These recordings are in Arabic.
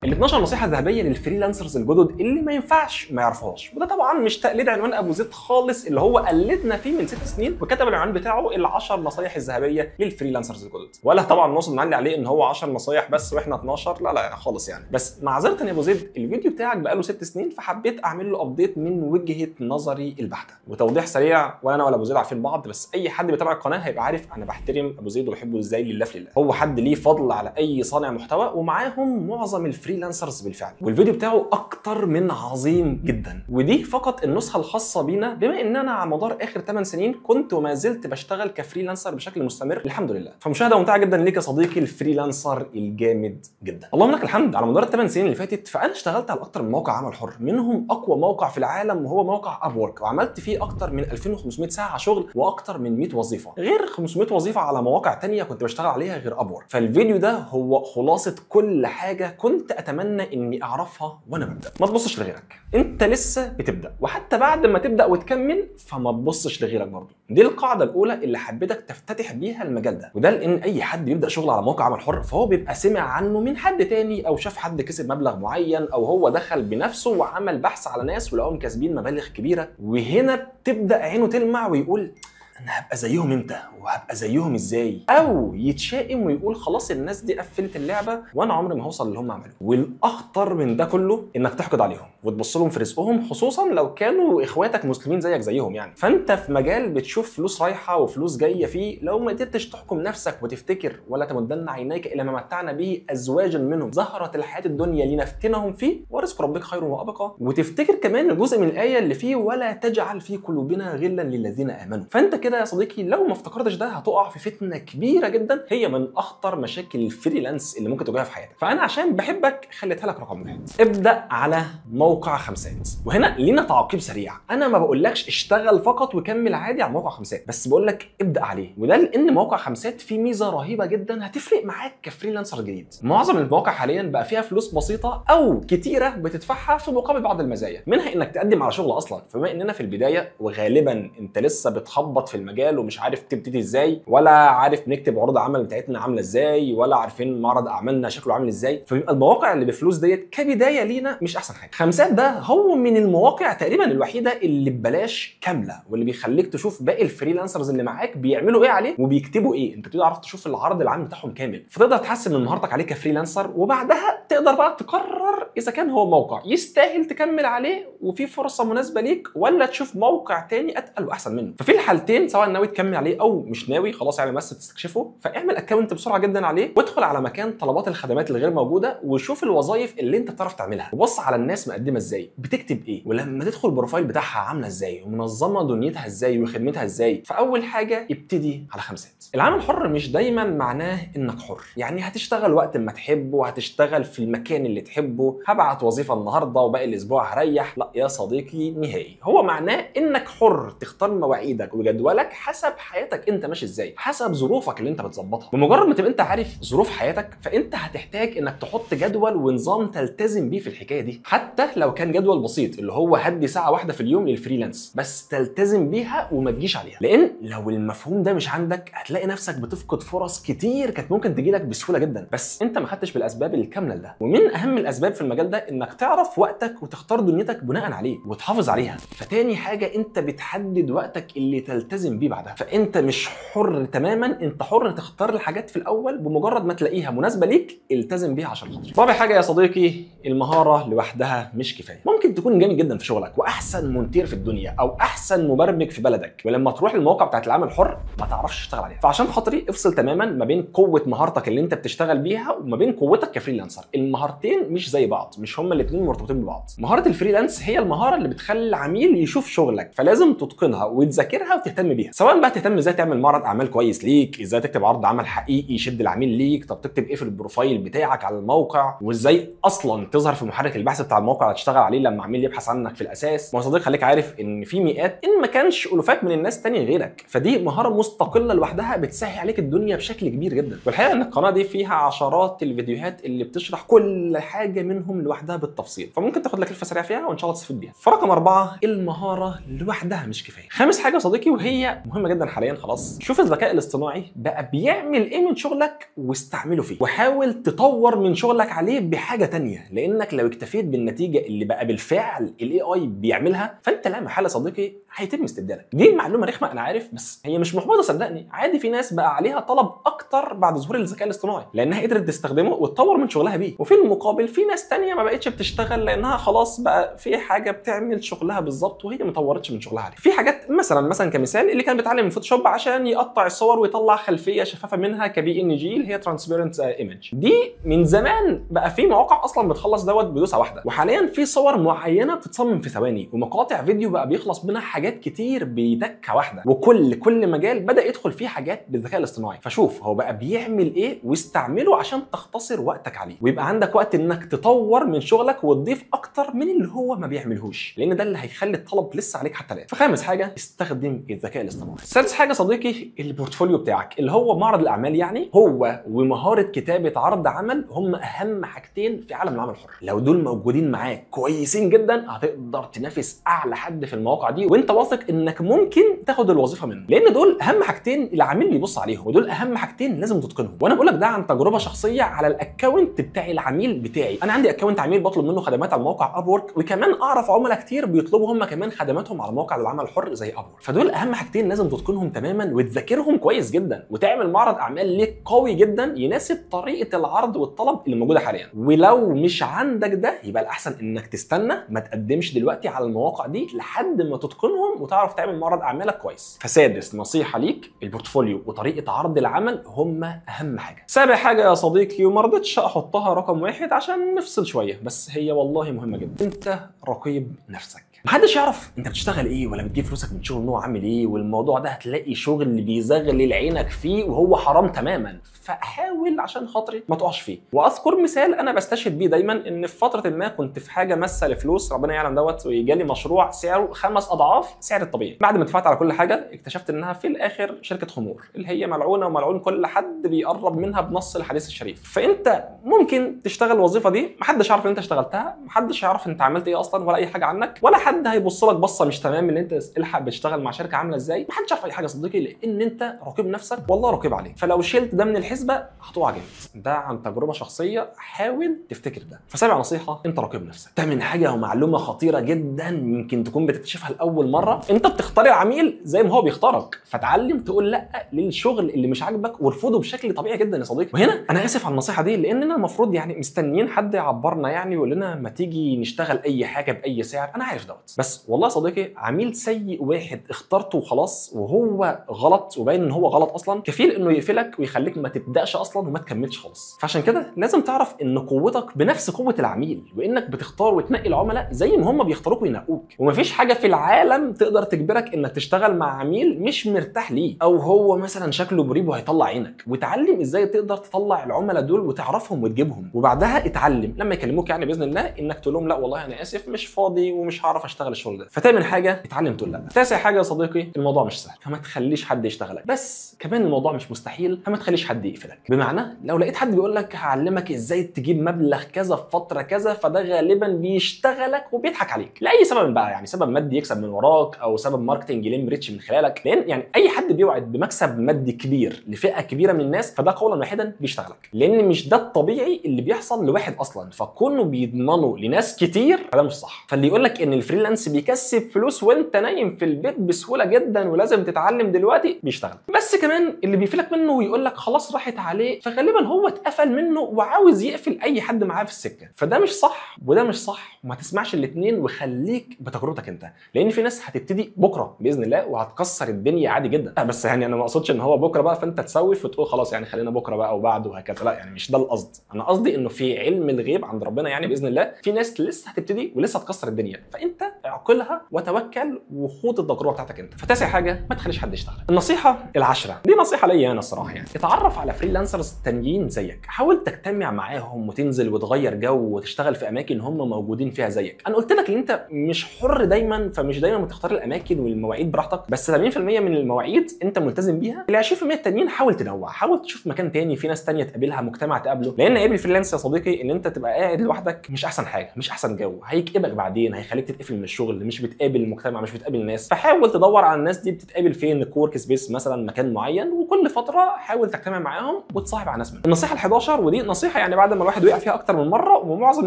ال 12 نصيحه ذهبيه للفريلانسرز الجدد اللي ما ينفعش ما يعرفوهاش، وده طبعا مش تقليد عنوان ابو زيد خالص اللي هو قلدنا فيه من 6 سنين وكتب العنوان بتاعه ال 10 نصايح الذهبيه للفريلانسرز الجدد، ولا طبعا نقصد نعلي عليه ان هو 10 نصايح بس واحنا 12، لا خالص يعني. بس معذره يا ابو زيد، الفيديو بتاعك بقاله 6 سنين فحبيت اعمل له ابديت من وجهه نظري البحته وتوضيح سريع. ولا انا ولا ابو زيد عارفين بعض، بس اي حد بيتابع القناه هيبقى عارف انا بحترم ابو زيد وبحبه ازاي لله في لله. هو حد ليه فضل على اي صانع محتوى ومعاهم معظم الفريلانسرز بالفعل، والفيديو بتاعه اكتر من عظيم جدا. ودي فقط النسخه الخاصه بينا، بما ان انا على مدار اخر 8 سنين كنت وما زلت بشتغل كفريلانسر بشكل مستمر الحمد لله. فمشاهده ممتعه جدا ليك يا صديقي الفريلانسر الجامد جدا. اللهم لك الحمد. على مدار ال8 سنين اللي فاتت فانا اشتغلت على اكتر من موقع عمل حر، منهم اقوى موقع في العالم وهو موقع ابورك، وعملت فيه اكتر من 2500 ساعه شغل واكتر من 100 وظيفه، غير 500 وظيفه على مواقع ثانيه كنت بشتغل عليها غير ابورك. فالفيديو ده هو خلاصه كل حاجه كنت اتمنى اني اعرفها وانا ببدا. ما تبصش لغيرك، انت لسه بتبدا، وحتى بعد ما تبدا وتكمل فما تبصش لغيرك برضه. دي القاعده الاولى اللي حبيتك تفتتح بيها المجال ده، وده لان اي حد بيبدا شغل على موقع عمل حر فهو بيبقى سمع عنه من حد تاني، او شاف حد كسب مبلغ معين، او هو دخل بنفسه وعمل بحث على ناس ولقاهم كاسبين مبالغ كبيره، وهنا بتبدا عينه تلمع ويقول انا هبقى زيهم امتى وهبقى زيهم ازاي، او يتشائم ويقول خلاص الناس دي قفلت اللعبه وانا عمري ما هوصل اللي هم عملوه. والاخطر من ده كله انك تحقد عليهم وتبص لهم في رزقهم، خصوصا لو كانوا اخواتك مسلمين زيك زيهم يعني. فانت في مجال بتشوف فلوس رايحه وفلوس جايه فيه، لو ما قدرتش تحكم نفسك وتفتكر ولا تمدن عينيك الى ما متعنا به ازواجا منهم زهره الحياه الدنيا لنفتنهم فيه ورزق ربك خير وابقى، وتفتكر كمان الجزء من الايه اللي فيه ولا تجعل في قلوبنا غلا للذين امنوا. فانت كده يا صديقي لو ما افتكرتش ده هتقع في فتنه كبيره جدا هي من اخطر مشاكل الفريلانس اللي ممكن تواجهها في حياتك. فانا عشان بحبك خليتها لك رقم 1. ابدا على موقع خمسات. وهنا لينا تعقيب سريع، انا ما بقولكش اشتغل فقط وكمل عادي على موقع خمسات، بس بقول لك ابدا عليه. وده لان موقع خمسات فيه ميزه رهيبه جدا هتفرق معاك كفريلانسر جديد. معظم المواقع حاليا بقى فيها فلوس بسيطه او كتيره بتدفعها في مقابل بعض المزايا، منها انك تقدم على شغل اصلا. فبما اننا في البدايه وغالبا انت لسه بتخبط في المجال ومش عارف تبتدي ازاي، ولا عارف نكتب عروض عمل بتاعتنا عامله ازاي، ولا عارفين معرض اعمالنا شكله عامل ازاي، فبيبقى المواقع اللي بفلوس ديت كبدايه لينا مش احسن حاجه. خمسات ده هو من المواقع تقريبا الوحيده اللي ببلاش كامله، واللي بيخليك تشوف باقي الفريلانسرز اللي معاك بيعملوا ايه عليه وبيكتبوا ايه. انت بتقدر تشوف العرض العام بتاعهم كامل، فتقدر تحسن من مهارتك عليه كفريلانسر، وبعدها تقدر بقى تقرر اذا كان هو موقع يستاهل تكمل عليه وفي فرصه مناسبه ليك، ولا تشوف موقع تاني اتقل واحسن منه. ففي الحالتين سواء ناوي تكمل عليه او مش ناوي خلاص يعني بس تستكشفه، فاعمل اكونت بسرعه جدا عليه وادخل على مكان طلبات الخدمات الغير موجوده وشوف الوظائف اللي انت بتعرف تعملها، وبص على الناس مقدمه ازاي، بتكتب ايه، ولما تدخل البروفايل بتاعها عامله ازاي ومنظمه دنيتها ازاي وخدمتها ازاي. فاول حاجه ابتدي على خمسات. العمل الحر مش دايما معناه انك حر، يعني هتشتغل وقت ما تحب وهتشتغل في المكان اللي تحبه، هبعت وظيفه النهارده وباقي الاسبوع هريح. لا يا صديقي نهائي، هو معناه انك حر تختار مواعيدك وجدولك حسب حياتك انت ماشي ازاي، حسب ظروفك اللي انت بتظبطها. بمجرد ما تبقى انت عارف ظروف حياتك فانت هتحتاج انك تحط جدول ونظام تلتزم بيه في الحكايه دي، حتى لو كان جدول بسيط اللي هو هدي ساعه واحده في اليوم للفريلانس، بس تلتزم بيها وما تجيش عليها. لان لو المفهوم ده مش عندك هتلاقي نفسك بتفقد فرص كتير كانت ممكن تجي لك بسهوله جدا، بس انت ما خدتش بالاسباب الكامله لده. ومن اهم الاسباب في المجال ده انك تعرف وقتك وتختار دنيتك بناء عليه وتحافظ عليها. فتاني حاجه انت بتحدد وقتك اللي تلتزم بيه بعدها، فانت مش حر تماما، انت حر تختار الحاجات في الاول، بمجرد ما تلاقيها مناسبه ليك التزم بيها عشان خاطرك. رابع حاجه يا صديقي، المهاره لوحدها مش كفايه. ممكن تكون جامد جدا في شغلك واحسن مونتير في الدنيا او احسن مبرمج في بلدك، ولما تروح المواقع بتاعت العمل الحر ما تعرفش تشتغل عليها. فعشان خاطري افصل تماما ما بين قوه مهارتك اللي انت بتشتغل بيها وما بين قوتك كفريلانسر. المهارتين مش زي بعض، مش هما الاثنين مرتبطين ببعض. مهاره الفريلانس هي المهاره اللي بتخلي العميل يشوف شغلك، فلازم تتقنها وتذاكرها وتهتم بيها، سواء بقى تهتم ازاي تعمل معرض اعمال كويس ليك، ازاي تكتب عرض عمل حقيقي يشد العميل ليك، طب تكتب ايه في البروفايل بتاعك على الموقع، وازاي اصلا تظهر في محرك البحث بتاع الموقع اللي هتشتغل عليه لما عميل يبحث عنك في الاساس. ما هو صديق خليك عارف ان في مئات ان ما كانش الوفات من الناس تاني غيرك، فدي مهاره مستقله لوحدها بتسهل عليك الدنيا بشكل كبير جدا. والحقيقه ان القناه دي فيها عشرات الفيديوهات اللي بتشرح كل حاجه منهم لوحدها بالتفصيل، فممكن تاخد لك لفه سريعه فيها وان شاء الله تستفيد بيها. فرقم 4 المهاره لوحدها مش كفايه. خامس حاجه يا صديقي وهي هي مهمه جدا حاليا. خلاص شوف الذكاء الاصطناعي بقى بيعمل ايه من شغلك واستعمله فيه، وحاول تطور من شغلك عليه بحاجه تانية، لانك لو اكتفيت بالنتيجه اللي بقى بالفعل الاي اي بيعملها فانت لا محاله صديقي هيتم استبدالك. دي معلومه رخمه انا عارف، بس هي مش محبطه صدقني، عادي في ناس بقى عليها طلب اكتر بعد ظهور الذكاء الاصطناعي لانها قدرت تستخدمه وتطور من شغلها بيه، وفي المقابل في ناس تانية ما بقتش بتشتغل لانها خلاص بقى في حاجه بتعمل شغلها بالظبط وهي ما طورتش من شغلها عليه. في حاجات مثلا كمثال اللي كان بيتعلم الفوتوشوب عشان يقطع الصور ويطلع خلفيه شفافه منها كبي ان جي اللي هي ترانسبيرنت ايمج، دي من زمان بقى في مواقع اصلا بتخلص دوت بدوسه واحده، وحاليا في صور معينه بتتصمم في ثواني، ومقاطع فيديو بقى بيخلص منها حاجات كتير بدكه واحده، وكل مجال بدا يدخل فيه حاجات بالذكاء الاصطناعي. فشوف هو بقى بيعمل ايه واستعمله عشان تختصر وقتك عليه، ويبقى عندك وقت انك تطور من شغلك وتضيف اكتر من اللي هو ما بيعملهوش، لان ده اللي هيخلي الطلب لسه عليك حتى الان. فخامس حاجه استخدم الذكاء الاصطناعي. سادس حاجه صديقي البورتفوليو بتاعك اللي هو معرض الاعمال، يعني هو ومهاره كتابه عرض عمل هم اهم حاجتين في عالم العمل الحر. لو دول موجودين معاك كويسين جدا هتقدر تنافس اعلى حد في المواقع دي، وانت واثق انك ممكن تاخد الوظيفه منه، لان دول اهم حاجتين العميل بيبص عليهم، ودول اهم حاجتين لازم تتقنهم. وانا بقول لك ده عن تجربه شخصيه على الاكونت بتاع العميل بتاعي. انا عندي اكونت عميل بطلب منه خدمات على موقع ابورك، وكمان اعرف عملاء كتير بيطلبوا هم كمان خدماتهم على موقع العمل الحر زي ابورك. فدول اهم حاجتين لازم تتقنهم تماما وتذاكرهم كويس جدا، وتعمل معرض اعمال ليك قوي جدا يناسب طريقه العرض والطلب اللي موجوده حاليا. ولو مش عندك ده يبقى الاحسن انك تستنى، ما تقدمش دلوقتي على المواقع دي لحد ما تتقنهم وتعرف تعمل معرض اعمالك كويس. فسادس نصيحه ليك البورتفوليو وطريقه عرض العمل هم اهم حاجه. سابع حاجه يا صديقي وما رضيتش احطها رقم واحد عشان نفصل شويه، بس هي والله مهمه جدا، انت رقيب نفسك. محدش يعرف انت بتشتغل ايه ولا بتجيب فلوسك من شغل نوع عامل ايه، والموضوع ده هتلاقي شغل اللي بيزغلل عينك فيه وهو حرام تماما، فحاول عشان خاطري ما تقعش فيه. واذكر مثال انا بستشهد بيه دايما، ان في فتره ما كنت في حاجه ماسه لفلوس ربنا يعلم دوت، ويجالي مشروع سعره 5 اضعاف سعر الطبيعي. بعد ما دفعت على كل حاجه اكتشفت انها في الاخر شركه خمور، اللي هي ملعونه وملعون كل حد بيقرب منها بنص الحديث الشريف. فانت ممكن تشتغل الوظيفه دي محدش يعرف ان انت اشتغلتها، محدش يعرف انت عملت ايه اصلا ولا اي حاجه عنك، ولا حد هيبص لك بصه مش تمام اللي انت الحق بتشتغل مع شركه عامله ازاي، محدش يعرف اي حاجه صديقي، لان انت رقيب نفسك والله رقيب عليك. فلو شلت ده من الحسبه هتقع جامد. ده عن تجربه شخصيه، حاول تفتكر ده. فسابع نصيحه انت رقيب نفسك. تامن حاجه ومعلومه خطيره جدا يمكن تكون بتكتشفها لاول مره، انت بتختار العميل زي ما هو بيختارك، فتعلم تقول لا للشغل اللي مش عاجبك وارفضه بشكل طبيعي جدا يا صديقي. وهنا انا اسف على النصيحه دي، لاننا المفروض يعني مستنيين حد يعبرنا يعني ويقول لنا ما تيجي نشتغل اي حاجه باي سعر. انا عارف دوت، بس والله يا صديقي عميل سيء واحد اخترته وخلاص وهو غلط وباين ان هو غلط اصلا، كفيل انه يقفلك ويخليك ما تبداش اصلا وما تكملش خالص. فعشان كده لازم تعرف ان قوتك بنفس قوه العميل، وانك بتختار وتنقي العملاء زي ما هم بيختاروك وينقوك، ومفيش حاجه في العالم تقدر تجبرك انك تشتغل مع عميل مش مرتاح ليه، او هو مثلا شكله مريب وهيطلع عينك. وتعلم ازاي تقدر تطلع العملاء دول وتعرفهم وتجيبهم، وبعدها اتعلم لما يكلموك يعني باذن الله انك تقول لهم لا والله انا اسف مش فاضي ومش هعرف اشتغل الشغل ده. فتامن حاجه اتعلم تقول لا. تاسع حاجه يا صديقي الموضوع مش سهل، فما تخليش حد يشتغلك، بس كمان الموضوع مش مستحيل، فما تخليش حد يقفلك. بمعنى لو لقيت حد بيقول لك هعلمك ازاي تجيب مبلغ كذا في فتره كذا، فده غالبا بيشتغلك وبيضحك عليك لاي سبب بقى، يعني سبب مادي يكسب من وراك او سبب ماركتنج يلم ريتش من خلالك، لان يعني اي حد بيوعد بمكسب مادي كبير لفئه كبيره من الناس فده قولا واحدا بيشتغلك، لان مش ده الطبيعي اللي بيحصل لواحد اصلا، فكونه بيضمنوا لناس كتير فده مش صح. فاللي يقول لك ان الفريلانس بيكسب فلوس وانت نايم في البيت بسهوله جدا ولازم تتعلم دلوقتي بيشتغل. بس كمان اللي بيفلك منه ويقول لك خلاص راحت عليه، فغالبا هو اتقفل منه وعاوز يقفل اي حد معاه في السكه، فده مش صح وده مش صح، وما تسمعش الاثنين وخليك بتجربتك انت، لان في ناس هتبتدي بكره باذن الله وهتكسر الدنيا عادي جدا. بس يعني انا ما اقصدش ان هو بكره بقى فانت تسوف وتقول خلاص يعني خلينا بكره بقى وبعده وهكذا، لا يعني مش ده القصد. انا قصدي انه في علم الغيب عند ربنا يعني باذن الله في ناس لسه هتبتدي ولسه هتكسر الدنيا، فانت اعقلها وتوكل وخوض التجربه بتاعتك انت. فتاسع حاجه ما تخليش حد يشتغل. النصيحه العاشره دي نصيحه ليا انا الصراحه، يعني اتعرف على فريلانسرز تانيين زيك، حاول تجتمع معاهم وتنزل وتغير جو وتشتغل في اماكن هم موجودين فيها زيك. انا قلت لك ان انت مش حر دايما، فمش دايما بتختار الاماكن والمواعيد براحتك، بس 70% من المواعيد انت ملتزم بيها، ال 20% التانيين حاول تنوع، حاول تشوف مكان تاني في ناس تانيه تقابلها، مجتمع تقابله، لان عيب الفريلانس يا صديقي ان انت تبقى قاعد لوحدك مش احسن حاجه، مش احسن جو، هيكئبك بعدين، هيخليك تتقفل من الشغل، مش بتقابل المجتمع، مش بتقابل الناس. فحاول تدور على الناس الناس دي بتتقابل فين؟ كورك سبيس مثلا، مكان معين، وكل فتره حاول تجتمع معاهم وتصاحب على ناس منهم. النصيحه ال11 ودي نصيحه يعني بعد ما الواحد وقع فيها اكتر من مره ومعظم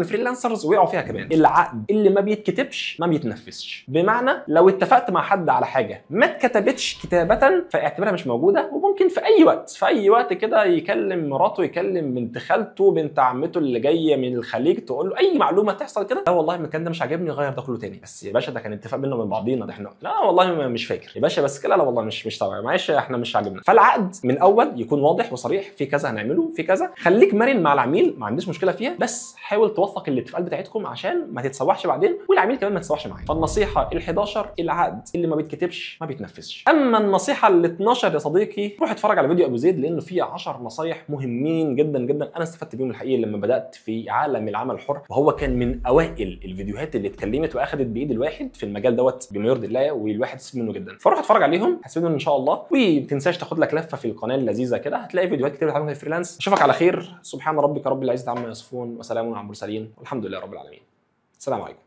الفريلانسرز وقعوا فيها كمان، العقد اللي ما بيتكتبش ما بيتنفذش. بمعنى لو اتفقت مع حد على حاجه ما اتكتبتش كتابه فاعتبرها مش موجوده، وممكن في اي وقت كده يكلم مراته، يكلم بنت خالته، بنت عمته اللي جايه من الخليج، تقول له اي معلومه تحصل كده، لا والله المكان ده مش عاجبني غير ده كله تاني. بس يا باشا ده كان اتفاق بينا وبين بعضينا، ده احنا لا والله مش فاكر يا باشا، بس كده لا والله مش طبيعي، معلش احنا مش عاجبنا. فالعقد من اول يكون واضح وصريح، في كذا هنعمله، في كذا. خليك مرن مع العميل، ما عنديش مشكله فيها، بس حاول توثق الاتفاقات بتاعتكم عشان ما تتسوحش بعدين والعميل كمان ما يتسوحش معاك. فالنصيحه ال11 العقد اللي ما بيتكتبش ما بيتنفذش. اما النصيحه ال12 يا صديقي، روح اتفرج على فيديو ابو زيد لانه فيه 10 نصايح مهمين جدا جدا انا استفدت بيهم الحقيقه لما بدات في عالم العمل الحر، وهو كان من اوائل الفيديوهات اللي اتكلمت واخدت بايد الواحد في المجال دوت بما يرضي الله، والواحد استفاد منه جدا. فروح اتفرج عليهم، هتستفيد منه ان شاء الله، وما تنساش تاخد لك لفه في القناه اللذيذه كده، هتلاقي فيديوهات كتير بتعلمك الفريلانس. اشوفك على خير، سبحان ربك رب العزه عما يصفون، وسلام على المرسلين، والحمد لله رب العالمين. السلام عليكم.